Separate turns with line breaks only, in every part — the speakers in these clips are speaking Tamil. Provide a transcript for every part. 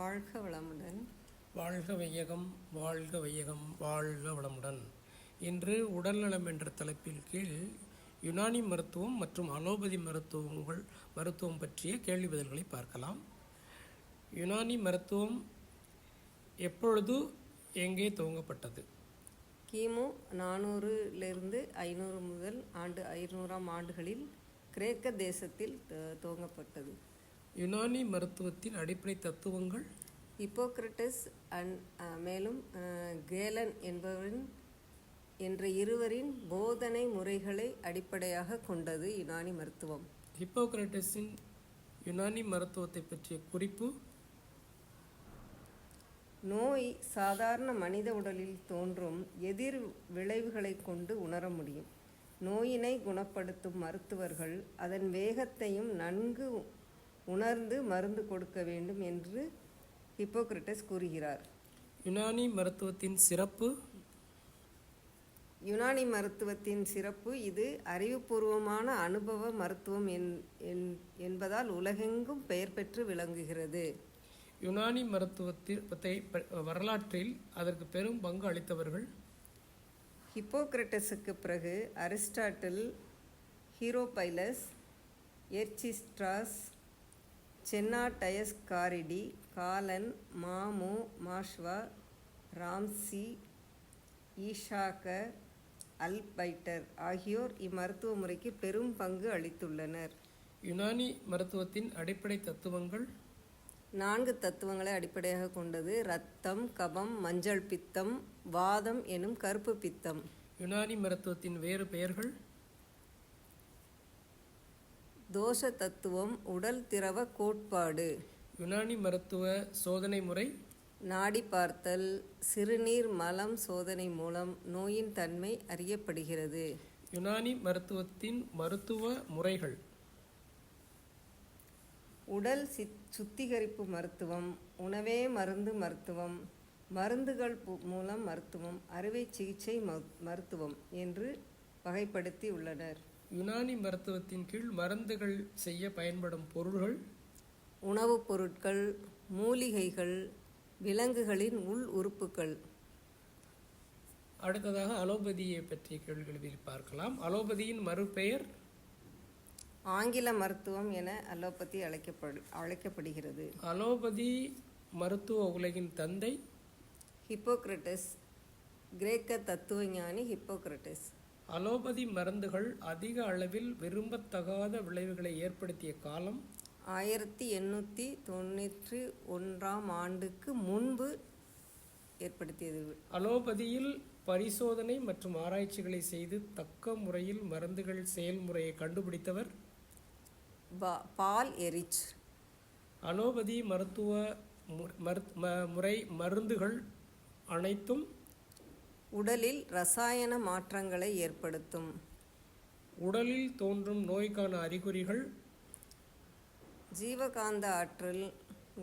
வாழ்க வளமுடன்.
வாழ்க வையகம், வாழ்க வையகம், வாழ்க வளமுடன். இன்று உடல்நலம் என்ற தலைப்பில் கீழ் யுனானி மருத்துவம் மற்றும் அலோபதி மருத்துவம் பற்றிய கேள்வி பதில்களை பார்க்கலாம். யுனானி மருத்துவம் எப்பொழுது எங்கே துவங்கப்பட்டது?
கிமு 400 500 முதல் 500ஆம் ஆண்டுகளில் கிரேக்க தேசத்தில் துவங்கப்பட்டது.
யுனானி மருத்துவத்தின் அடிப்படை தத்துவங்கள்
ஹிப்போக்ரட்டஸ் மேலும் கேலன் என்ற இருவரின் போதனை முறைகளை அடிப்படையாக கொண்டது யுனானி மருத்துவம்.
ஹிப்போக்ரட்டஸின் யுனானி மருத்துவத்தை பற்றிய குறிப்பு:
நோய் சாதாரண மனித உடலில் தோன்றும் எதிர் விளைவுகளை கொண்டு உணர முடியும். நோயினை குணப்படுத்தும் மருத்துவர்கள் அதன் வேகத்தையும் நன்கு உணர்ந்து மருந்து கொடுக்க வேண்டும் என்று ஹிப்போக்ரட்டஸ் கூறுகிறார்.
யுனானி மருத்துவத்தின் சிறப்பு:
யுனானி மருத்துவத்தின் சிறப்பு இது அறிவுபூர்வமான அனுபவ மருத்துவம் என்பதால் உலகெங்கும் பெயர் பெற்று விளங்குகிறது.
யுனானி மருத்துவத்தை வரலாற்றில் அதற்கு பெரும் பங்கு அளித்தவர்கள்:
ஹிப்போக்ரட்டஸுக்கு பிறகு அரிஸ்டாட்டில், ஹீரோபைலஸ், எர்சிஸ்ட்ராஸ், சென்னாடயஸ்காரிடி, காலன், மாமு, மாஷ்வா, ராம்சி, ஈஷாக, அல்பைட்டர் ஆகியோர் இம்மருத்துவ முறைக்கு பெரும் பங்கு அளித்துள்ளனர்.
யுனானி மருத்துவத்தின் அடிப்படை தத்துவங்கள்
4 தத்துவங்களை அடிப்படையாக கொண்டது: இரத்தம், கபம், மஞ்சள் பித்தம், வாதம் எனும் கருப்பு பித்தம்.
யுனானி மருத்துவத்தின் வேறு பெயர்கள்:
தோஷ தத்துவம், உடல் திரவ கோட்பாடு.
யுனானி மருத்துவ சோதனை முறை:
நாடி பார்த்தல், சிறுநீர் மலம் சோதனை மூலம் நோயின் தன்மை அறியப்படுகிறது.
யுனானி மருத்துவத்தின் மருத்துவ முறைகள்:
உடல் சுத்திகரிப்பு மருத்துவம், உணவே மருந்து மருத்துவம், மருந்துகள் மூலம் மருத்துவம், அறுவை சிகிச்சை மருத்துவம் என்று வகைப்படுத்தி உள்ளனர்.
யுனானி மருத்துவத்தின் கீழ் மருந்துகள் செய்ய பயன்படும் பொருள்கள்:
உணவுப் பொருட்கள், மூலிகைகள், விலங்குகளின் உள் உறுப்புகள்.
அடுத்ததாக அலோபதியை பற்றிய கேள்விகளில் பார்க்கலாம். அலோபதியின் மறுபெயர்:
ஆங்கில மருத்துவம் என அலோபதி அழைக்கப்படுகிறது.
அலோபதி மருத்துவ உலகின் தந்தை:
ஹிப்போக்ரட்டஸ், கிரேக்க தத்துவஞானி ஹிப்போக்ரட்டஸ்.
அலோபதி மருந்துகள் அதிக அளவில் விரும்பத்தகாத விளைவுகளை ஏற்படுத்திய காலம்:
1891ஆம் ஆண்டுக்கு முன்பு ஏற்படுத்தியது.
அலோபதியில் பரிசோதனை மற்றும் ஆராய்ச்சிகளை செய்து தக்க முறையில் மருந்துகள் செயல்முறையை கண்டுபிடித்தவர்:
பால் எரிச்.
அலோபதி மருத்துவ முறை மருந்துகள் அனைத்தும்
உடலில் இரசாயன மாற்றங்களை ஏற்படுத்தும்.
உடலில் தோன்றும் நோய்க்கான அறிகுறிகள்:
ஜீவகாந்த ஆற்றல்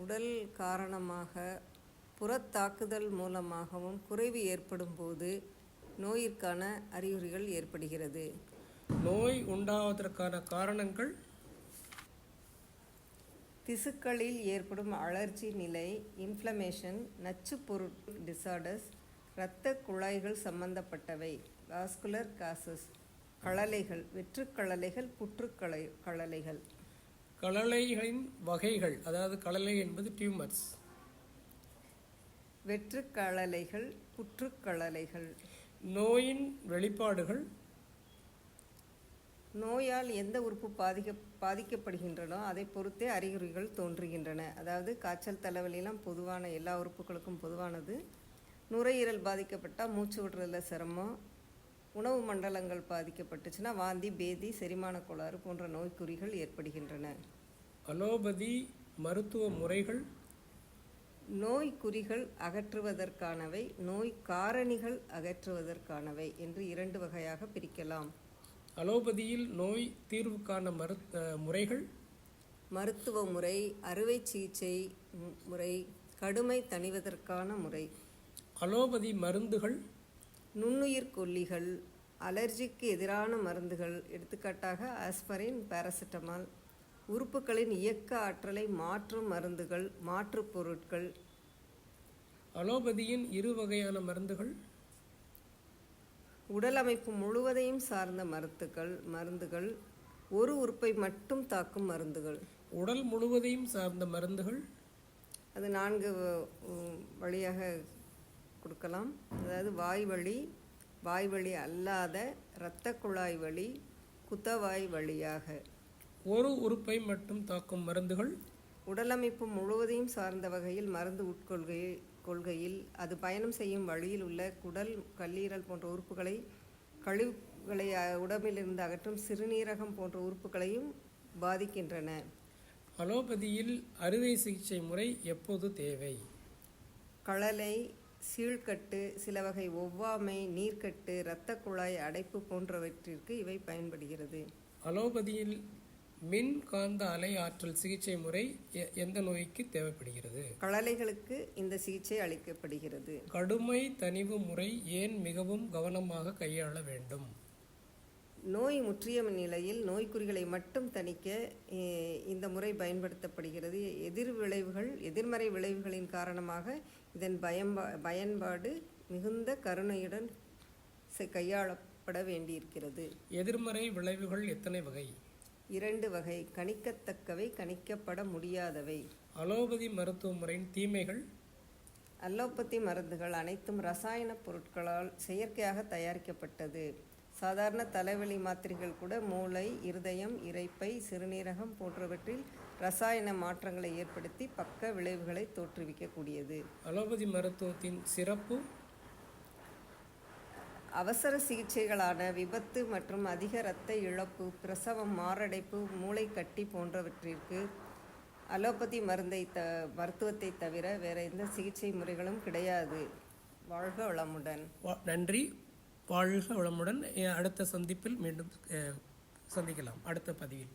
உடல் காரணமாக புறத்தாக்குதல் மூலமாகவும் குறைவு ஏற்படும் போது நோயிற்கான அறிகுறிகள் ஏற்படுகிறது.
நோய் உண்டாவதற்கான காரணங்கள்:
திசுக்களில் ஏற்படும் அலர்ஜி நிலை, இன்ஃப்ளமேஷன், நச்சுப்பொருட்கள் டிசார்டர்ஸ், இரத்த குழாய்கள் சம்பந்தப்பட்டவை, வாஸ்குலர் காசஸ், களலைகள், வெற்றுக்களலைகள், புற்றுக்களலைகள்.
களலைகளின் வகைகள், அதாவது களலை என்பது டியூமர்ஸ்.
வெற்றுக்களலைகள், புற்றுக்களலைகள்.
நோயின் வெளிப்பாடுகள்:
நோயால் எந்த உறுப்பு பாதிக்கப்படுகின்றனோ அதை பொறுத்தே அறிகுறிகள் தோன்றுகின்றன. அதாவது காய்ச்சல், தலைவலியெல்லாம் பொதுவான எல்லா உறுப்புகளுக்கும் பொதுவானது. நுரையீரல் பாதிக்கப்பட்டால் மூச்சு விடுறதுல சிரமம், உணவு மண்டலங்கள் பாதிக்கப்பட்டுச்சுன்னா வாந்தி, பேதி, செரிமான கோளாறு போன்ற நோய்க்குறிகள் ஏற்படுகின்றன.
அலோபதி மருத்துவ முறைகள்:
நோய்க்குறிகள் அகற்றுவதற்கானவை, நோய் காரணிகள் அகற்றுவதற்கானவை என்று 2 வகையாக பிரிக்கலாம்.
அலோபதியில் நோய் தீர்வுக்கான முறைகள்:
மருத்துவ முறை, அறுவை சிகிச்சை முறை, கடுமை தணிவதற்கான முறை.
அலோபதி மருந்துகள்:
நுண்ணுயிர் கொல்லிகள், அலர்ஜிக்கு எதிரான மருந்துகள், எடுத்துக்காட்டாக ஆஸ்பரின், பாராசிட்டமால், உறுப்புகளின் இயக்க ஆற்றலை மாற்றும் மருந்துகள், மாற்றுப் பொருட்கள்.
அலோபதியின் இரு வகையான மருந்துகள்.
உடல் அமைப்பு முழுவதையும் சார்ந்த மருந்துகள், ஒரு உறுப்பை மட்டும் தாக்கும் மருந்துகள்.
உடல் முழுவதையும் சார்ந்த மருந்துகள்.
அது 4 வழியாக கொடுக்கலாம். அதாவது வாய்வழி அல்லாத, இரத்த குழாய் வழி, குதவாய் வழியாக.
ஒரு உறுப்பை மட்டும் தாக்கும் மருந்துகள்.
உடலமைப்பு முழுவதையும் சார்ந்த வகையில் மருந்து உட்கொள்கையில் அது பயணம் செய்யும் வழியில் உள்ள குடல், கல்லீரல் போன்ற உறுப்புகளை, கழிவுகளை உடம்பிலிருந்து அகற்றும் சிறுநீரகம் போன்ற உறுப்புகளையும் பாதிக்கின்றன.
அலோபதியில் அறுவை சிகிச்சை முறை எப்போது தேவை?
களலை, சீழ்கட்டு, சில வகை ஒவ்வாமை, நீர்க்கட்டு, இரத்த குழாய் அடைப்பு போன்றவற்றிற்கு இவை பயன்படுகிறது.
அலோபதியில் மின் காந்த அலை ஆற்றல் சிகிச்சை முறை எந்த நோய்க்கு தேவைப்படுகிறது?
களலைகளுக்கு இந்த சிகிச்சை அளிக்கப்படுகிறது.
கடுமை தணிவு முறை ஏன் மிகவும் கவனமாக கையாள வேண்டும்?
நோய் முற்றிய நிலையில் நோய்க்குறிகளை மட்டும் தணிக்க இந்த முறை பயன்படுத்தப்படுகிறது. எதிர்மறை விளைவுகளின் காரணமாக இதன் பயன்பாடு மிகுந்த கருணையுடன் கையாளப்பட வேண்டியிருக்கிறது.
எதிர்மறை விளைவுகள் எத்தனை வகை?
2 வகை: கணிக்கத்தக்கவை, கணிக்கப்பட முடியாதவை.
அலோபதி மருத்துவ முறையின் தீமைகள்.
அலோபதி மருந்துகள் அனைத்தும் ரசாயன பொருட்களால் செயற்கையாக தயாரிக்கப்பட்டது. சாதாரண தலைவலி மாத்திரைகள் கூட மூளை, இருதயம், இரைப்பை, சிறுநீரகம் போன்றவற்றில் ரசாயன மாற்றங்களை ஏற்படுத்தி பக்க விளைவுகளை தோற்றுவிக்கக்கூடியது.
அலோபதி மருத்துவத்தின் சிறப்பு.
அவசர சிகிச்சைகளான விபத்து மற்றும் அதிக இரத்த இழப்பு, பிரசவம், மாரடைப்பு, மூளை கட்டி போன்றவற்றிற்கு அலோபதி மருத்துவத்தை தவிர வேற எந்த சிகிச்சை முறைகளும் கிடையாது. வாழ்க வளமுடன்.
நன்றி. வாழ்க வளமுடன். அடுத்த சந்திப்பில் மீண்டும் சந்திக்கலாம், அடுத்த பதிவில்.